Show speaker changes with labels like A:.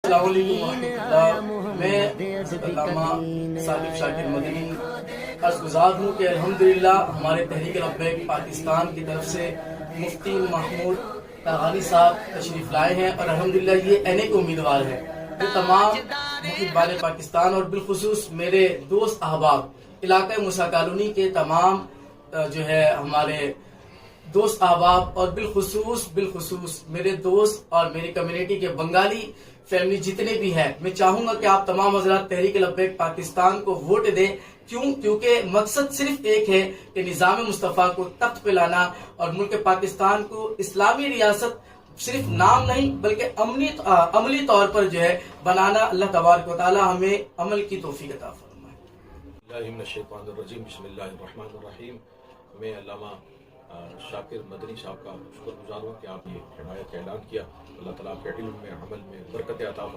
A: السلام علیکم ورحمۃ اللہ۔ میں حضرت علامہ ثاقب شاکر مدنی عرض گزار ہوں کہ الحمدللہ ہمارے تحریک لبیک پاکستان کی طرف سے مفتی محمود تاغانی صاحب تشریف لائے ہیں اور الحمدللہ یہ این اے کے امیدوار ہیں۔ یہ تمام محبان پاکستان اور بالخصوص میرے دوست احباب علاقہ موسیٰ کالونی کے تمام جو ہے ہمارے دوست احباب اور بالخصوص میرے دوست اور میری کمیونٹی کے بنگالی فیملی جتنے بھی ہیں، میں چاہوں گا کہ آپ تمام حضرات تحریک لبیک پاکستان کو ووٹ دیں۔ کیونکہ مقصد صرف ایک ہے کہ نظام مصطفیٰ کو تخت پہ لانا اور ملک پاکستان کو اسلامی ریاست صرف نام نہیں بلکہ عملی طور پر جو ہے بنانا۔ اللہ تبارک و تعالی ہمیں عمل کی توفیق عطا فرمائے۔
B: اللہ من الشیطان الرجیم، بسم اللہ الرحمن الرحیم۔ میں علامہ شاکر مدنی صاحب کا شکر گزار ہوں کہ آپ یہ ہدایت کا اعلان کیا۔ اللہ تعالیٰ کے علم میں عمل میں برکت عطا فرمائے۔